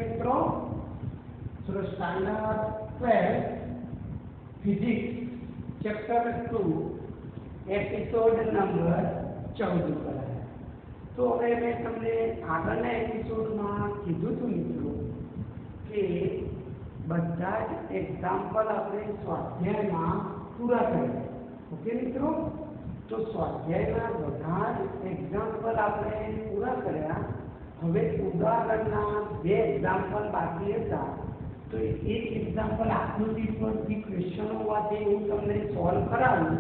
मित्रों? चलो standard 12 physics chapter 2 episode number 14 पर है। तो હવે મેં તમને આગળના એપિસોડમાં કીધું હતું મિત્રો કે બધા જ એક્ઝામ્પલ આપણે સ્વાધ્યાયમાં પૂરા કર્યા। ઓકે મિત્રો? તો સ્વાધ્યાયના બધા જ એક્ઝામ્પલ આપણે પૂરા કર્યા। હવે ઉદાહરણના બે એક્ઝામ્પલ બાકી હતા। તો એક એક્ઝામ્પલ આકૃતિ પરથી ક્વેશ્ચનો હોવાથી હું તમને સોલ્વ કરાવું,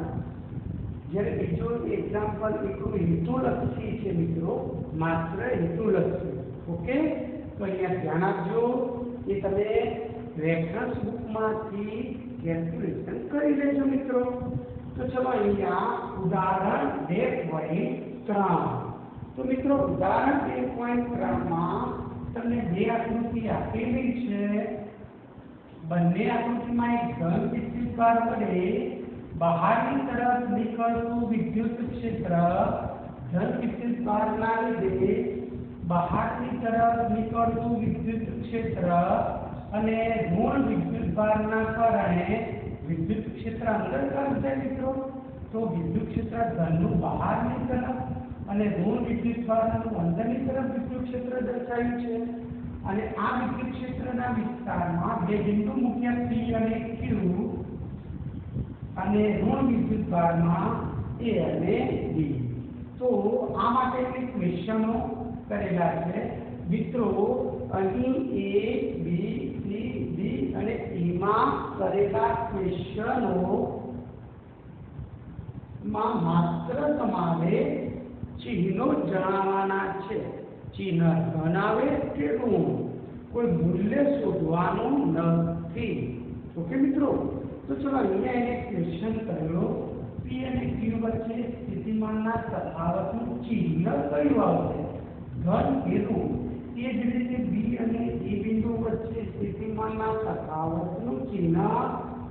જ્યારે બીજો એક્ઝામ્પલ એટલું હેતુલક્ષી છે મિત્રો, માત્ર હેતુલક્ષી। ઓકે? તો અહીંયા ધ્યાન આપજો, એ તમે રેફરન્સ બુકમાંથી કેલ્ક્યુલેશન કરી લેજો મિત્રો। તો ચલો અહીંયા ઉદાહરણ 2.3। तो मित्रों उदाहरण 2.3 में તમને બે આકૃતિ આપેલી છે। બંને આકૃતિમાં એક ઘન વિદ્યુતભાર વડે બહારની તરફ નીકળતું વિદ્યુત ક્ષેત્ર ઘન વિદ્યુતભારના લીધે બહારની તરફ નીકળતું વિદ્યુત ક્ષેત્ર અને ઋણ વિદ્યુતભારના કારણે વિદ્યુત ક્ષેત્ર અંદર તરફ જાય મિત્રો। તો વિદ્યુત ક્ષેત્ર ઘનનું બહારની તરફ અને ઋણ વિદ્યુતભારનું અંદરની તરફ વિદ્યુત ક્ષેત્ર દર્શાવ્યું છે। અને આ વિદ્યુત ક્ષેત્રના વિસ્તારમાં બે બિંદુ મૂક્યા P અને Q અને ઋણ વિદ્યુતભારમાં A અને B। તો આ માટે એક ક્વેશ્ચનો કરેલા છે મિત્રો। અહીં A B C D અને E માં કરેલા ક્વેશ્ચનો માં માત્ર તમારે चिन्हों जणावाना छे। चिन्ह धन आवे के ऋण, कोई मूल्य शोधवानुं नथी। ओके मित्रों? तो चलो अहींया एक क्वेश्चन करेलो, P અને Q वच्चे स्थितिमानना तफावतनुं चिन्ह कयुं आवशे? धन के ऋण। ए ज रीते B અને E बिंदु वच्चे स्थितिमानना तफावतनुं चिन्ह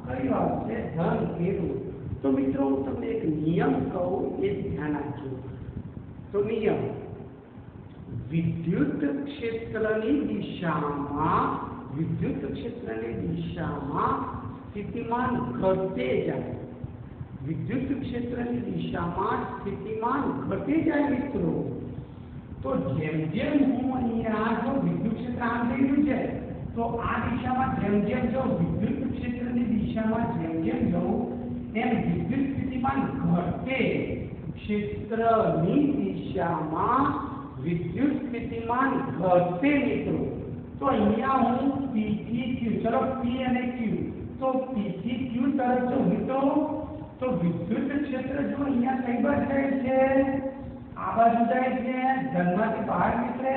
कयुं आवशे? धन के ऋण। तो मित्रों हूँ तमने एक नियम कहूं, ए ध्यान आपजो। तो नियम विद्युत क्षेत्रनी दिशामां स्थितिमान घटे जाए। विद्युत क्षेत्रनी दिशामां स्थितिमान घटे जाए मित्रों। तो जेम जेम हूँ अहींया जो विद्युत क्षेत्र आम जई रह्युं छे, तो आ दिशामां जेम जेम जो विद्युत क्षेत्रनी दिशामां जेम जेम जाऊं एम विद्युत स्थितिमान घटे। क्षेत्रनी दिशामां विद्युत स्थितिमान घटे मित्रों। तो अहींया हूँ P થી Q, चलो P અને Q, तो P થી Q तरफ जो मित्रों, तो विद्युत क्षेत्र जो अहींया कई बाजु जाय छे? आ बाजु जाय छे, धनमांथी बहार निकळे।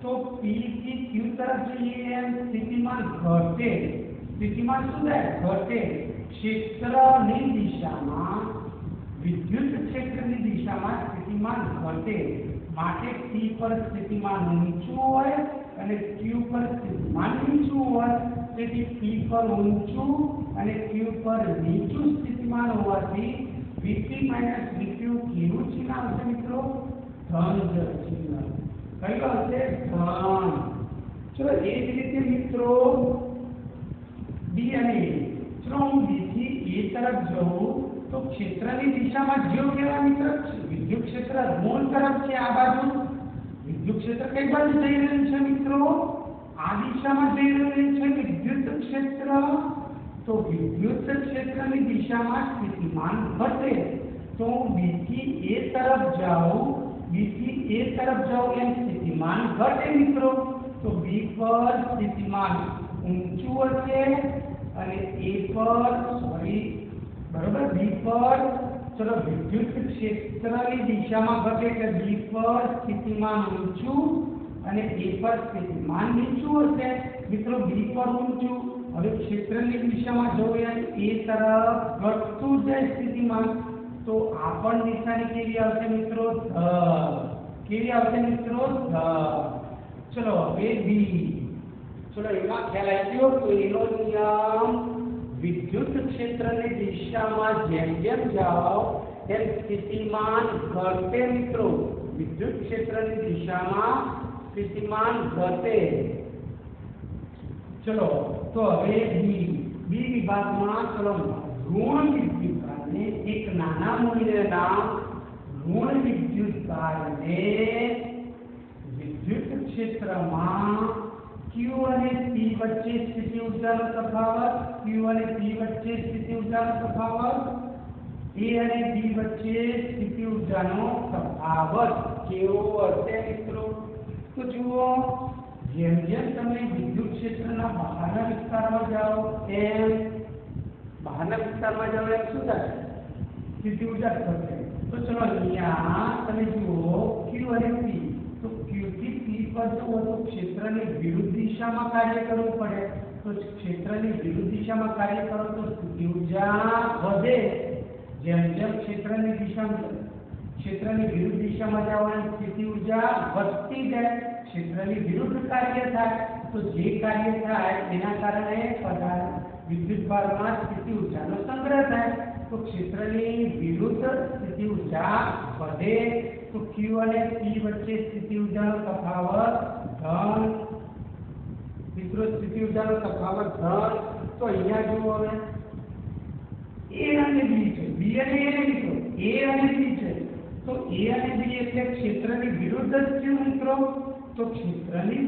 तो P થી Q तरफ जईए एम स्थितिमान घटे। स्थितिमान शुं थाय? घटे। क्षेत्रनी दिशामां विद्युत क्षेत्रनी दिशामां स्थितिमान घटे माटे P पर स्थितिमान ऊंचું હોય અને Q पर स्थितिमान નીચું હોય। તેથી P પર ઊંચું અને Q પર નીચું સ્थितिमान હોવાથી Vp - Vq કેવું ચિહ્ન આવશે મિત્રો? ધન ચિહ્ન। કયું આવશે? ધન। ચલો એ જ રીતે મિત્રો D અને A। चलो हूँ B થી A तरफ जाऊँ तो क्षेत्रनी दिशामां जो केवा मित्र विद्युत क्षेत्र ऋण तरफ छे। आ बाजु विद्युत क्षेत्र कई बाजु जई रह्युं छे मित्रों? आ दिशामां जई रह्युं छे विद्युत क्षेत्र। तो विद्युत क्षेत्रनी दिशामां स्थितिमान घटे। तो B થી A तरफ जाऊँ एम स्थितिमान घटे मित्रों। तो B पर स्थितिमान ऊंचું हशे અને A पर बराबर B पर चलो विद्युत क्षेत्रनी दिशामां घटे એટલે B पर स्थितिमान ऊंचું અને A पर स्थितिमान નીચું હશે મિત્રો। B पर ऊंचું, હવે क्षेत्रनी दिशामां જોઈએ A तरफ ઘટતું જાય स्थितिमान। तो आ पण નિશાની કેવી આવશે મિત્રો? ધન। કેવી આવશે મિત્રો? ધન। ચલો હવે B। चलो एमां ख्याल આવી ગયો। तो એનો નિયમ विद्युत क्षेत्रनी दिशामां जेम जेम जाओ एम स्थितिमान घटे मित्रों। विद्युत क्षेत्रनी दिशामां स्थितिमान घटे। चलो तो हवे बी विभाग में चलो ऋण विद्युत भार ने एक नाना मूल्यना ऋण विद्युत भार ने विद्युत क्षेत्र में Q અને P વચ્ચે સ્થિતિ ઊર્જાનો તફાવત Q અને P વચ્ચે સ્થિતિ ઊર્જાનો તફાવત A અને B વચ્ચે સ્થિતિ ઊર્જાનો તફાવત કેવો હશે મિત્રો? તો જુઓ જેમ જેમ તમે વિદ્યુત ક્ષેત્રના બહારના વિસ્તારમાં જાઓ એમ બહારના વિસ્તારમાં જાઓ એમ શું થાય? સ્થિતિ ઊર્જા ઘટે. તો ચલો અહીંયા તમે જુઓ Q અને P तो Q થી P पर जो वो क्षेत्रनी विरुद्ध दिशा में कार्य करવું પડે. तो क्षेत्रनी विरुद्ध दिशा में कार्य करो तो स्थिति ऊर्जा વધે. જેમ જેમ क्षेत्रनी विरुद्ध दिशा में जाओ स्थिति ऊर्जा વધતી જાય. क्षेत्रनी विरुद्ध कार्य થાય तो जे कार्य થાય તેના કારણે विद्युत भार में स्थिति ऊर्जा નો સંગ્રહ થાય. तो क्षेत्रनी विरुद्ध स्थिति ऊर्जा વધે. तो Q અને P વચ્ચે સ્થિતિ ઊર્જાનો તફાવત ધન. મિત્રો સ્થિતિ ઊર્જાનો તફાવત ધન. તો અહીંયા જુઓ હવે A અને B છે. B અને A મિત્રો A અને B છે. તો A અને B એટલે ક્ષેત્રની વિરુદ્ધ જ છે મિત્રો. તો ક્ષેત્રની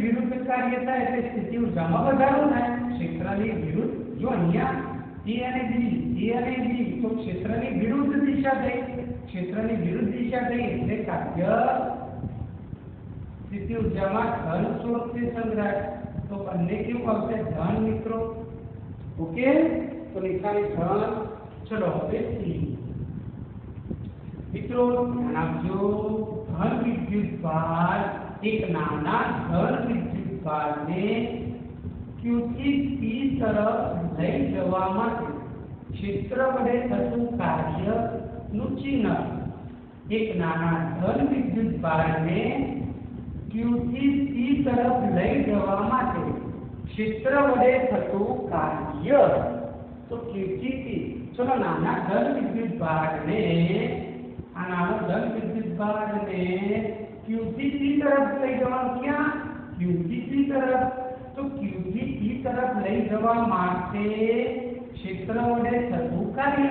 વિરુદ્ધ કાર્ય થાય એટલે સ્થિતિ ઊર્જામાં વધારો થાય. ક્ષેત્રની વિરુદ્ધ જો અહીંયા A અને B तो क्षेत्रनी विरुद्ध दिशा થઈ. क्षेत्रनी विरुद्ध दिशा થઈ એટલે કાર્ય સ્થિતિ ઊર્જામાં ધન સ્વરૂપે સંગ્રહાય. તો બંને કેવું આવશે? ધન મિત્રો. ઓકે તો નિશાની ધન. ચલો હવે મિત્રો ધ્યાન આપજો. ધન વિદ્યુત ભાર એક નાના ધન વિદ્યુત ભારને Q થી P તરફ લઈ જવા માટે क्षेत्र वडे थतुं कार्यनुं चिन्ह. एक नाना धन विद्युत भार ने Q થી P तरफ लई जवा माटे क्षेत्र वडे थतुं कार्य. तो Q થી P चलो नाना धन विद्युत भार ने आ नानो धन विद्युत भार ने Q થી P तरफ लई जवा. क्या? Q થી P तरफ. तो Q થી P तरफ लई जवा माटे क्षेत्र वडे थतुं कार्य.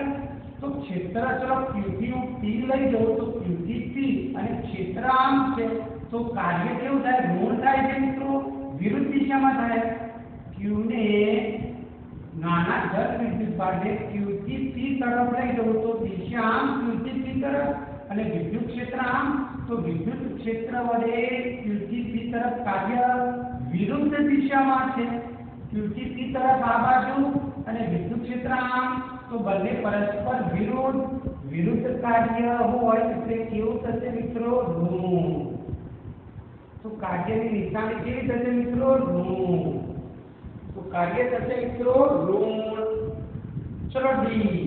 तो क्षेत्र चलो Q થી હું P લઈ જાઉં તો Q થી P અને ક્ષેત્ર આમ છે તો કાર્ય કેવું થાય? ઋણ થાય છે મિત્રો. વિરુદ્ધ દિશામાં થાય. Q ને નાના ધન વિદ્યુત ભારને Q થી P તરફ લઈ જાઉં તો દિશા આમ Q થી P તરફ અને વિદ્યુત ક્ષેત્ર આમ. તો વિદ્યુત ક્ષેત્ર વડે Q થી P તરફ કાર્ય વિરુદ્ધ દિશામાં છે. Q થી P तरफ आ बाजू અને વિદ્યુત ક્ષેત્ર આમ. તો બંને પરસ્પર વિરુદ્ધ કાર્ય હોય એટલે કેવું થશે મિત્રો? ઋણ. તો કાર્યની નિશાની કેવી થશે મિત્રો? ઋણ. તો કાર્ય થશે મિત્રો ઋણ. ચલો ડી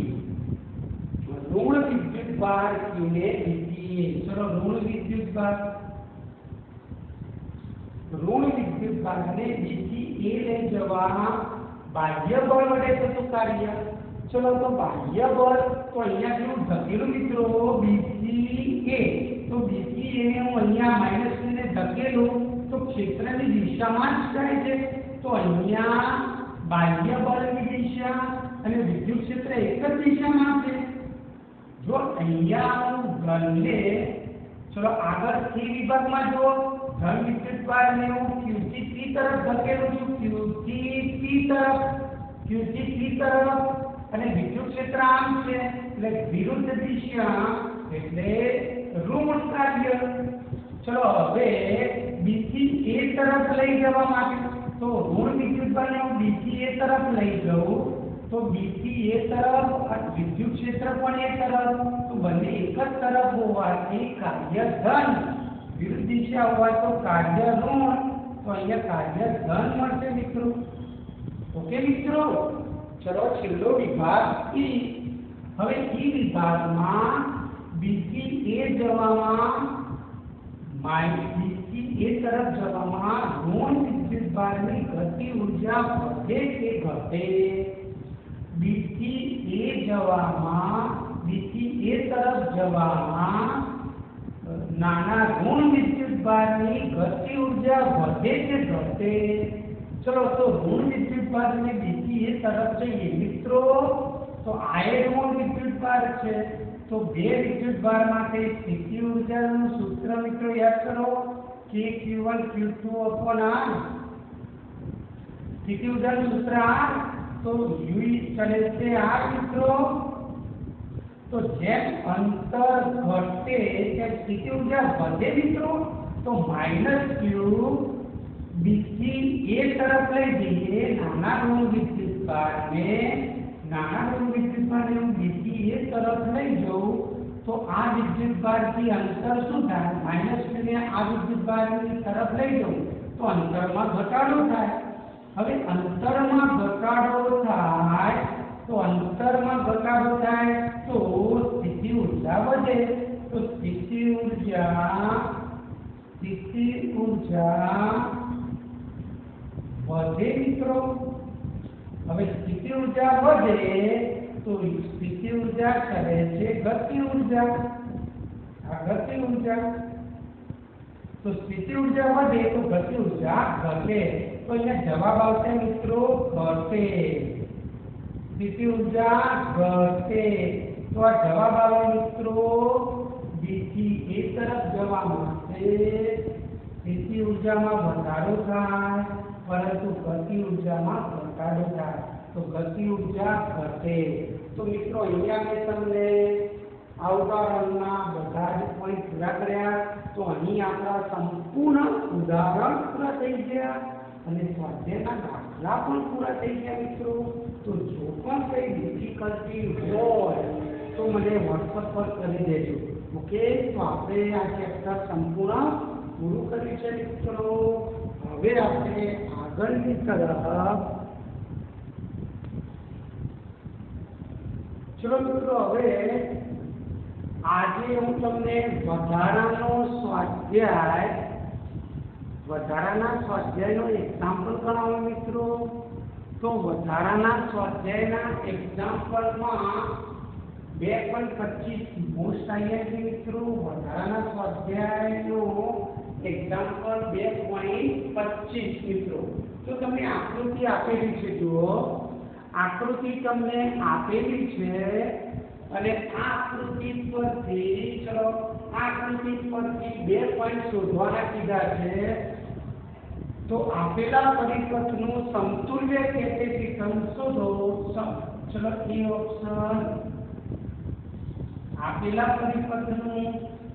ઋણ વિદ્યુત ભાર Q ને લીધી. ચલો ઋણ વિદ્યુત ભાર ने B થી A લઈ જવા બાહ્ય બળ વડે થતું કાર્ય. ચલો તો બાહ્ય બળ તો અહીંયા જેવું ધકેલું મિત્રો B થી A. તો B થી A ને હું અહીંયા માઈનસ ને ધકેલું તો ક્ષેત્રની દિશામાં જ થાય છે. તો અહીંયા બાહ્ય બળની દિશા અને વિદ્યુત ક્ષેત્ર એક જ દિશામાં છે. જો અહીંયા હું ઘનને ચલો આગળ C વિભાગમાં જો ધન વિદ્યુત ભાર ને હું Q થી P तरफ ધકેલું છું. Q થી P तरफ અને વિદ્યુત ક્ષેત્ર આમ છે એટલે વિરુદ્ધ દિશા એટલે ઋણ કાર્ય. ચલો હવે B થી A તરફ લઈ જવા માટે તો ઋણ વિદ્યુત ભારને હું B થી A તરફ લઈ જાઉં તો B થી A તરફ વિદ્યુત ક્ષેત્ર પણ A તરફ. તો બંને એક જ તરફ હોવાથી કાર્ય ધન. વિરુદ્ધ દિશા હોય તો કાર્ય ઋણ. તો અહીંયા કાર્ય ધન મળશે મિત્રો. ઓકે મિત્રો. ચલો છેલ્લો વિભાગ E. હવે E વિભાગમાં B થી A જવામાં B થી A તરફ જવામાં ઋણ વિદ્યુત ભારની ગતિ ઊર્જા વધે કે ઘટે? B થી A જવામાં B થી A તરફ જવામાં નાના ઋણ વિદ્યુત વિદ્યુતભારની ગતિ ઉર્જા વધે કે ઘટે? ચલો તો ઋણ વિદ્યુતભારની બીજી એ તરફ જઈએ મિત્રો, તો આ એ ઋણ વિદ્યુતભાર છે, તો બે વિદ્યુતભાર માટે સ્થિતિ ઉર્જાનું સૂત્ર મિત્રો યાદ કરો, કે Q1 Q2 R. સ્થિતિ ઉર્જાનું સૂત્ર R, તો U ચલે છે R મિત્રો. તો જેમ અંતર ઘટે તેમ સ્થિતિ ઉર્જા વધે મિત્રો, તો -Q બીજી એ તરફ લઈ જઈએ નાના ઋણ વિદ્યુતભારને હું બીજી એ તરફ લઈ જાઉં, તો આ વિદ્યુતભારથી અંતર શું થાય? -Q ને આ વિદ્યુતભારની તરફ લઈ જાઉં તો અંતરમાં ઘટાડો થાય. હવે અંતરમાં ઘટાડો થાય તો સ્થિતિ ઉર્જા વધે. તો સ્થિતિ ઉર્જા વધે મિત્રો. હવે સ્થિતિ ઉર્જા વધે તો સ્થિતિ ઉર્જા કરે છે ગતિ ઉર્જા. આ ગતિ ઉર્જા. તો સ્થિતિ ઉર્જા વધે તો ગતિ ઉર્જા ઘટે. તો અહીંયા જવાબ આવશે મિત્રો ઘટે. સ્થિતિ ઉર્જા ઘટે. તો આ જવાબ આવે મિત્રો બીજી એ તરફ જવા માટે સ્થિતિ ઉર્જામાં વધારો થાય, પરંતુ ગતિ ઉર્જામાં ઘટાડો થાય. તો ગતિ ઉર્જા ઘટે. તો મિત્રો અહીંયા મેં તમને આ ઉદાહરણના બધા જ પોઈન્ટ પૂરા કર્યા. તો અહીં આપણા સંપૂર્ણ ઉદાહરણ પૂરા થઈ ગયા અને સ્વાધ્યાયના દાખલા પણ પૂરા થઈ ગયા મિત્રો. તો જો પણ કંઈ ડિફિકલ્ટી હોય તો મને WhatsApp પર કરી દેજો. ઓકે, તો આપણે આ ચેપ્ટર સંપૂર્ણ પૂરું કર્યું છે મિત્રો. હવે આપણે આગળની તરફ ચલો મિત્રો. હવે આજે હું તમને વધારાના સ્વાધ્યાયનો એક્ઝામ્પલ કરાવું મિત્રો. તો વધારાના સ્વાધ્યાયના એક્ઝામ્પલમાં 2.25 મોસ્ટ આઈએમપી મિત્રો. વધારાના સ્વાધ્યાયનો એક્ઝામ્પલ 2.25 મિત્રો. તો તમને આકૃતિ આપેલી છે, જુઓ આકૃતિ તમને આપેલી છે અને આ આકૃતિ પરથી ચલો આ આકૃતિ પરથી 2 પોઈન્ટ શોધવાના કીધા છે. તો આપેલા પરિપથનું સમતુલ્ય કેપેસિટન્સ શોધો. ચલો એ ઓપ્શન આપેલા પરિપથનું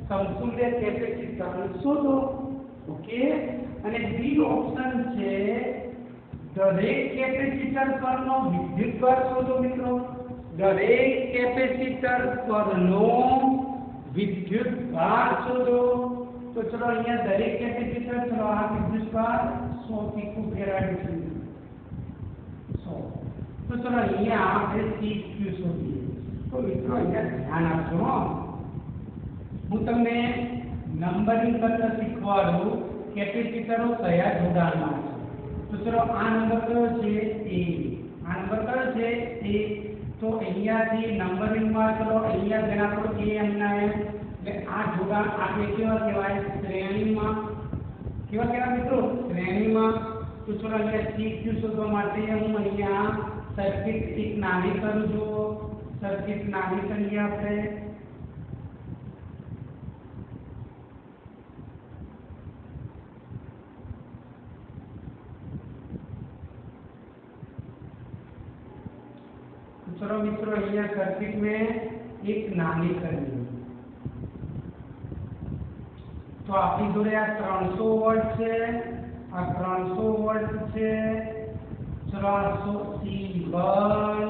સમતુલ્ય કેપેસિટન્સ શોધો. ઓકે, અને બી ઓપ્શન છે દરેક કેપેસિટર પરનો વિદ્યુતભાર શોધો મિત્રો. દરેક કેપેસિટર પરનો વિદ્યુતભાર શોધો. તો ચલો અહીંયા દરેક કેપેસિટર, ચલો આ વિદ્યુતભાર 100 પીકોફેરાડ છે 100. તો ચલો અહીંયા આપણે CQ શોધીએ. તો મિત્રો અહીંયા ધ્યાન આપજો. હું તમને નંબરિંગ કરતા શીખવાડું કેપેસિટરો કયા જોડાણમાં છે. તો ચલો આ નંબર કયો છે? A. આ નંબર કયો છે? A. તો અહીંયાથી નંબરિંગમાં ચલો અહીંયા જેના પર A એમના એમ, એટલે આ જોડાણ આપણે કેવા કહેવાય? શ્રેણીમાં. કેવા કહેવાય મિત્રો? શ્રેણીમાં. તો ચલો અહીંયા CQ શોધવા માટે હું અહીંયા સર્કિટ એક નાની કરું છું. સર્કિટ નાની કરીએ આપણે. चलो मित्रों અહીંયા सर्किट में एक नानी करिए. तो आपकी जोड़े आ 300 वोल्ट है, आ 300 वोल्ट है. चलो आ C1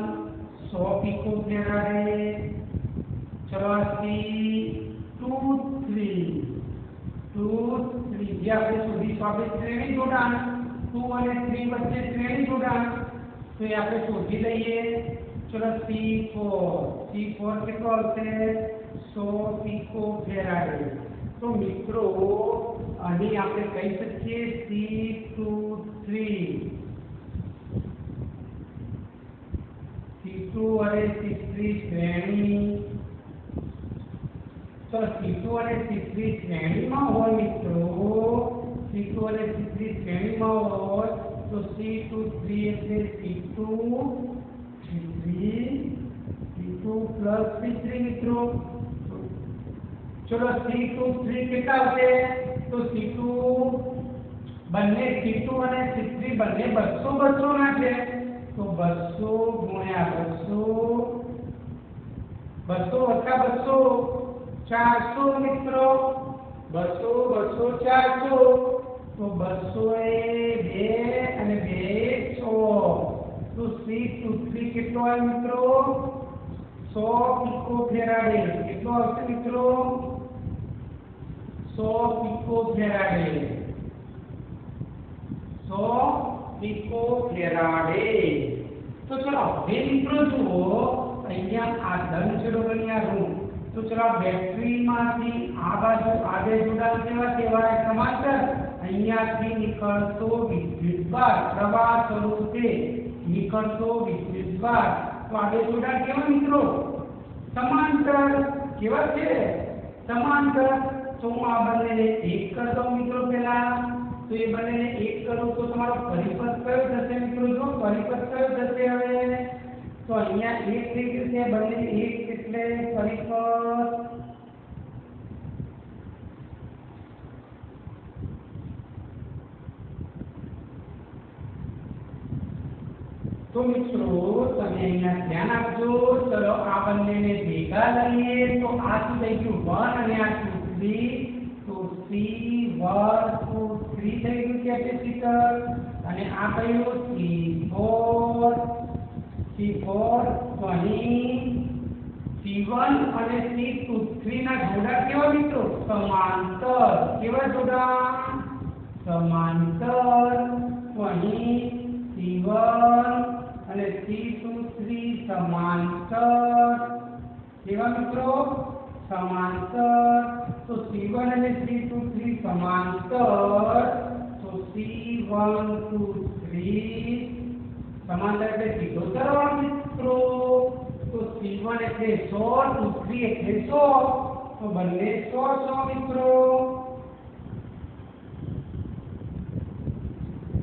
100 पिको फेराड है. चलो आ C2 3 જે આપણે શોધીશું આપણે શ્રેણી જોડાણ 2 અને 3 વચ્ચે શ્રેણી જોડાણ તો એ આપણે શોધી લઈએ. चलो C4 कितना होते हैं 100 पिको फेराड. तो मित्रों अभी आपने कही सकते C2 और C3 श्रेणी चलो C2 અને C3 શ્રેણીમાં હોય મિત્રો, C2 અને C3 શ્રેણીમાં હોય તો C23 એટલે C2 C3 C2 plus C3 મિત્રો. चलो C23 કેટલા આવશે તો C2 બંને C2 અને C3 બંને 200 200 ના છે તો 200 ગુણ્યા 200 200 વત્તા 200 400 મિત્રો. 200 200 400 તો 200 એ 2 અને 2 100 તો C23 કેટલો આવે મિત્રો 100 પિકોફેરાડે. કેટલો આવશે મિત્રો 100 પિકોફેરાડે. 100 પિકોફેરાડે. તો ચલો હવે મિત્રો જુઓ અહીંયા આ ધન છેડો બન્યા ઋણ. તો ચલો બેટરીમાંથી આ બાજુ આગે જોડાણ કેવા સમાંતર અહીંયાથી નીકળતો વિદ્યુતભાર પ્રવાહ સ્વરૂપે નીકળતો વિદ્યુતભાર તો આગે જોડાણ કેવા મિત્રો સમાંતર. કેવા છે સમાંતર. તો હું આ બંનેને એક કરી દઉં મિત્રો પહેલા. તો એ બંનેને એક કરું તો તમારો પરિપથ કયો થશે મિત્રો જો પરિપથ કયો થશે હવે તો અહીંયા એક થઈ જશે બંને એક એટલે પરિપથ. तो मित्रों તમે અહીંયા ધ્યાન આપજો. ચલો આ બંનેને ભેગા લઈએ તો આ શું થઈ ગયું 1 અને આ 2 3 તો C1 2 3 થઈ ગયું કેપેસિટર અને આ કયું C4 તો અહીં C1 અને C23 ના જોડા કેવા મિત્રો સમાંતર. કેવા જોડા સમાંતર. તો અહીં C1 અને C23 સમાંતર. કેવા મિત્રો સમાંતર. તો C1 અને C23 સમાંતર તો C123 સમાંતર એટલે સીધો સરવાળો મિત્રો. તો C1 એટલે 100 23 એટલે 100 તો બંને 100 100 મિત્રો.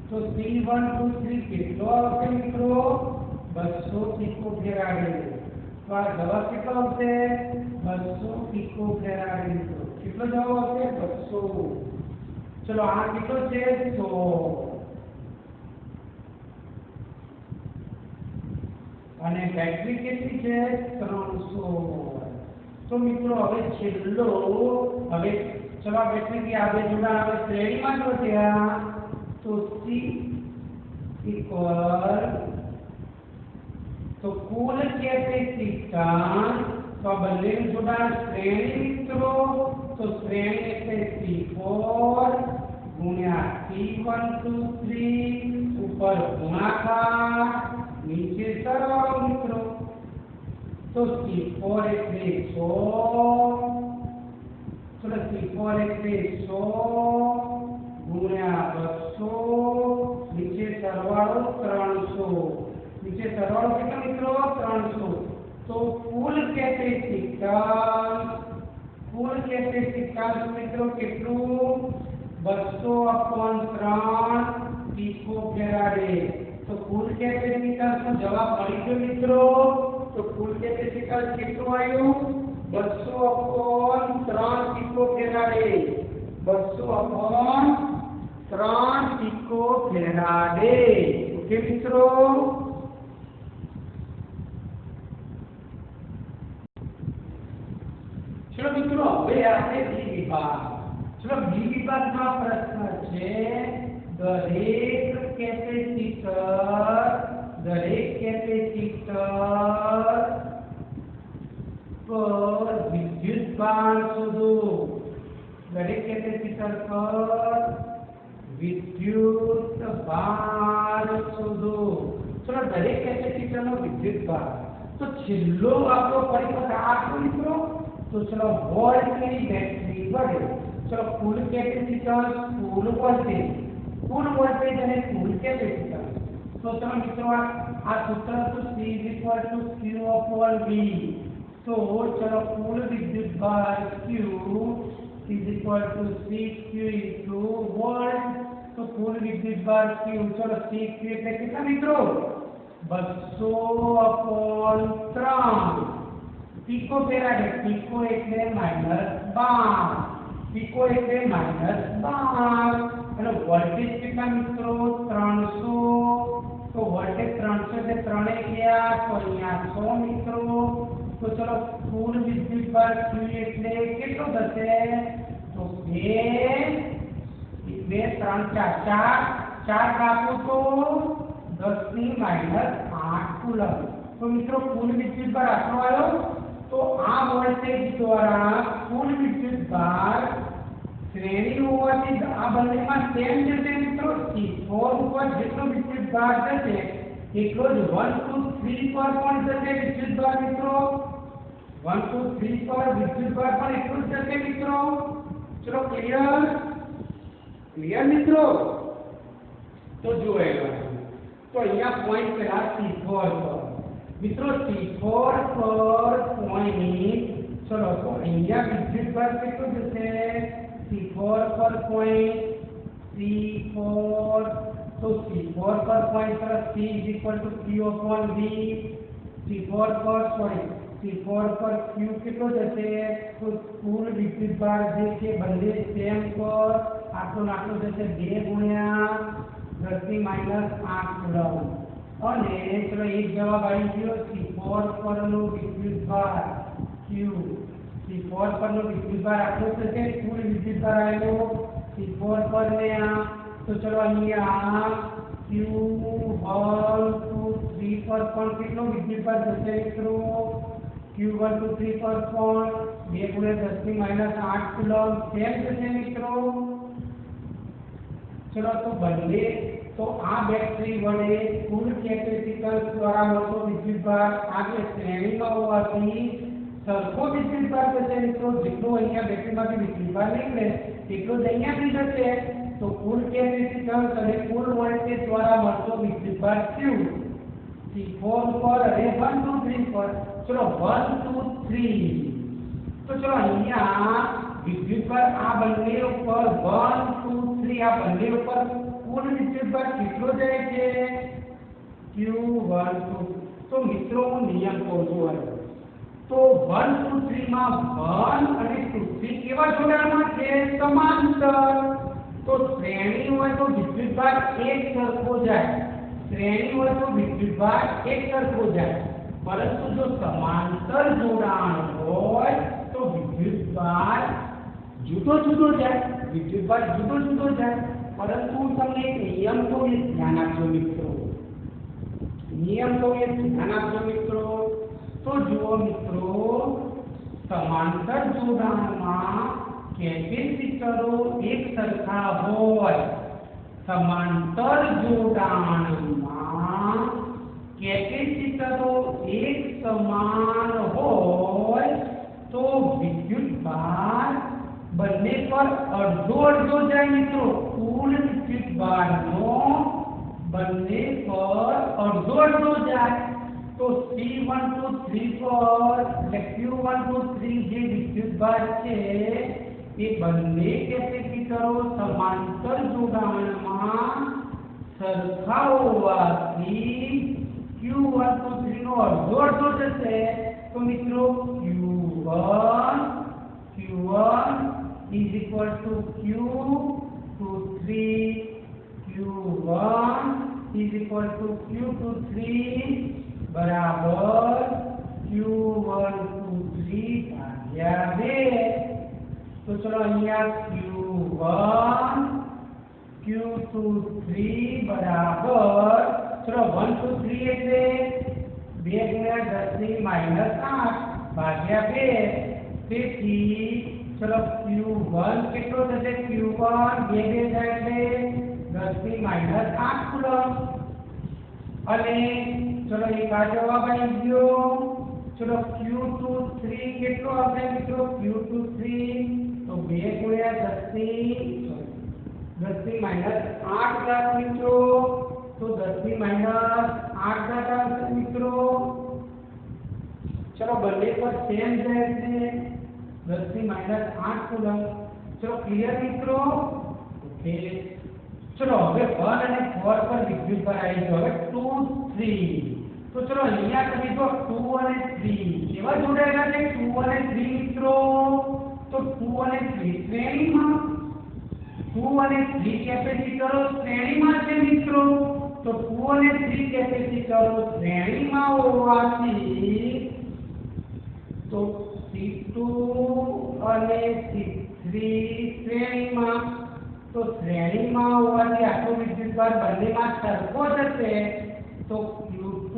तो C123 કેટલો આવશે મિત્રો 200 પિકોફેરાડે. તો આ જવાબ કેટલો આવશે 200 પિકોફેરાડે મિત્રો. કેટલો જવાબ આવશે 200. ચલો આ કેટલો છે 100 અને બેટરી કેટલી છે 300. તો મિત્રો હવે છેલ્લો હવે ચલો આ બેટરી આ બે જોડાણ હવે શ્રેણીમાં જો ત્યાં तो C इक्वल तो कुल कैपेसिटेंस तो बदले जोड़ा श्रेणी मित्रों तो श्रेणी એટલે C4 गुण્યા C123 ऊपर गुणाकार नीचे सरवाળો મિત્રો. तो C4 એટલે 100 ચલો C4 એટલે 100 गुण्या 200 नीचे सरवाळो 300. नीचे सरवाळो કેટલો મિત્રો 300. तो कुल कैपेसिटेंस મિત્રો કેટલું 200/3 પિકોફેરાડે. તો કુલ કેપેસિટન્સ નો જવાબ મળી ગયો મિત્રો. તો કુલ કેપેસિટન્સ કેટલું આવ્યું 200/3 પિકોફેરાડે. 200/3 પિકોફેરાડે. ઓકે મિત્રો. ચલો મિત્રો હવે આપણે બી વિભાગ. ચલો બી વિભાગમાં પ્રશ્ન છે દરેક કેપેસિટર પર વિદ્યુતભાર શોધો. દરેક કેપેસિટર પર વિદ્યુતભાર શોધો. ચલો દરેક કેપેસિટરનો વિદ્યુતભાર તો છેલ્લો આપણો પરિપથ આ મિત્રો. तो चलो वोल्ट की बैटरी बढ़े. चलो कुल कैपेसिटेंस कुल वोल्टेज અને कुल कैपेसिटेंस. तो चलो मित्रों आ सूत्र तो C = Q/V. तो चलो कुल विद्युत बार Q is equal to CQ into volt. तो कुल विद्युत भार Q, चलो CQ એટલે કેટલા મિત્રો 200/3 पिको फेराड। पिको એટલે -12, पिको એટલે -12 અને વોલ્ટેજ કેટલા મિત્રો 300। तो वोल्टेज 300 से 3 गया तो અહીંયા 100 મિત્રો। तो चलो कुल विद्युत भार Q એટલે કેટલો થશે તો 2 3 4 4 કાપો તો 10 ની -8 કુલમ। तो મિત્રો कुल विद्युत भार આટલો આવ્યો। तो आ वोल्टेज द्वारा कुल विद्युत भार श्रेणी होवाથી આ બંનેમાં સેમ જશે મિત્રો। C4 ઉપર જેટલો વિદ્યુત ભાર જશે એટલો જ 1 2 3 પર પણ જશે વિદ્યુત ભાર મિત્રો। 1 2 3 પર વિદ્યુત ભાર પણ એટલું જ જશે મિત્રો। ચલો ક્લિયર મિત્રો। તો જુઓ તો અહીંયા પોઈન્ટ પહેલા C4 પર મિત્રો C4 પર પોઈન્ટ। ચલો તો અહીંયા વિદ્યુત ભાર કેટલો જશે C4 पर पॉइंट C4। तो C4 पर पॉइंट पर C is equal to Q upon V। C4 पर Q कितना जैसे तो कुल विद्युत भार जे के बंदे सेम पर आटलो नाटलो जैसे 2 गुण્યા 10 ની -8 કુલમ। અને ચલો એક જવાબ આવી ગયો C4 પરનો વિદ્યુત ભાર Q। C4 પરનો વિદ્યુત ભાર આટલો થશે। કુલ વિદ્યુત ભાર આવેલો C4 પર ને આ તો ચલો અહીંયા Q1 2 3 પર પણ કેટલો વિદ્યુત ભાર થશે મિત્રો Q1 2 3 પર પણ 2 ગુણ્યા 10 ની -8 કુલમ સેમ થશે મિત્રો। ચલો તો બંને તો આ બેટરી વડે કુલ કેપેસિટન્સ દ્વારા મળતો વિદ્યુત ભાર આજે શ્રેણીમાં હોવાથી સરખો વિદ્યુત ભાર થશે મિત્રો। જેટલો અહીંયા બેટરીમાંથી વિદ્યુત ભાર નીકળે એટલો જ અહીંયાથી જશે। તો કુલ કેપેસિટન્સ અને કુલ વોલ્ટેજ દ્વારા મળતો વિદ્યુત ભાર Q C4 પર અને 1 2 3 પર। ચલો 1 2 3 તો ચલો અહીંયા વિદ્યુત ભાર આ બંને ઉપર 1 2 3 આ બંને ઉપર કુલ વિદ્યુત ભાર કેટલો જાય છે Q1 2। તો મિત્રો હું નિયમ કહું છું। तो 1 2 3 માં 1 અને 2 3 કેવા જોડાણમાં છે સમાંતર। તો શ્રેણી હોય તો વિદ્યુત ભાર એક સરખો જાય। શ્રેણી હોય તો વિદ્યુત ભાર એક સરખો જાય। પરંતુ જો સમાંતર જોડાણ હોય તો વિદ્યુત ભાર જુદો જુદો જાય। વિદ્યુત ભાર જુદો જુદો જાય। પરંતુ તમને એક નિયમ તો એ ધ્યાન આપજો મિત્રો। નિયમ તો એ ધ્યાન આપજો મિત્રો। तो जुओ मित्रों समांतर जोड़ाणमां कैपेसिटरो एक सरखा होय। समांतर जोड़ाणमां कैपेसिटरो एक समान होय तो विद्युत भार બંને પર અડધો અડધો જાય મિત્રો। કુલ વિદ્યુત ભારનો બંને પર અડધો અડધો જાય। तो C1 2 3 पर Q1 2 3 જે વિદ્યુત ભાર છે એ બંને કેપેસિટરો સમાંતર જોડાણમાં સરખા હોવાથી Q1 2 3 નો અડધો અડધો જશે। તો મિત્રો Q1 is equal to Q2 3 Q1 is equal to Q2 3 बराबर Q1 2 3 भाग्या 2। तो चलो અહીંયા Q1 Q2 3 बराबर चलो 1 2 3 એટલે 2 ગુણ્યા 10 ની -8 ભાગ્યા 2। તેથી ચલો Q1 કેટલો થશે Q1 2 2 થાય એટલે 10 ની -8 કુલમ। અને चलो एक आ जवाब आई गयो। चलो Q2 3 કેટલો આવશે મિત્રો Q2 3 તો 2 ગુણ્યા 10 ની -8 ઘાત મિત્રો। तो 10 ની -8 ઘાત આવશે મિત્રો। चलो બંને પર સેમ જાય છે 10 -8 કુલમ. ચલો ક્લિયર મિત્રો? ઓકે. ચલો હવે 1 અને 4 પર વિદ્યુતભાર આવી ગયો. હવે 2 3. તો ચલો અહીંયા તમે જો 2 અને 3 કેવા જોડાયેલા છે? 2 અને 3 મિત્રો. તો 2 અને 3 શ્રેણીમાં, 2 અને 3 કેપેસિટરો શ્રેણીમાં છે મિત્રો. તો 2 અને 3 કેપેસિટરો શ્રેણીમાં હોવાથી તો C2 અને C3 શ્રેણીમાં, તો શ્રેણીમાં હોવાથી આટલો વિદ્યુતભાર બંનેમાં સરખો જશે. તો Q2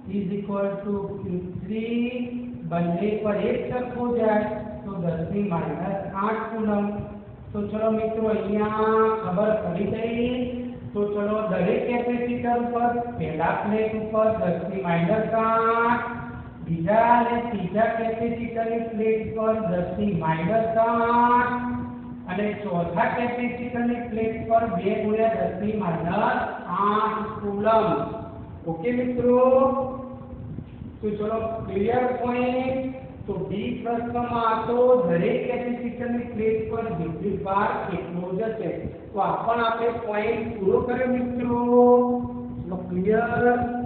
Q3 બંને પર એક સરખો જાય તો 10⁻8 કુલમ. તો ચલો મિત્રો અહીંયા ખબર પડી ગઈ. તો ચલો દરેક કેપેસિટર પર પહેલા પ્લેટ ઉપર 10⁻8, બીજા અને ત્રીજા કેપેસિટરની પ્લેટ પર 10⁻8 અને ચોથા કેપેસિટરની પ્લેટ પર 2 × 10⁻8 કુલમ. ઓકે મિત્રો? તો ચલો ક્લિયર પોઈન્ટ. તો બી પ્રશ્નમાં તો દરેક કેપેસિટરની પ્લેટ પર વિદ્યુતભાર કેટલો જશે? તો આ પણ આપણે પોઈન્ટ પૂરો કર્યો મિત્રો. ક્લિયર?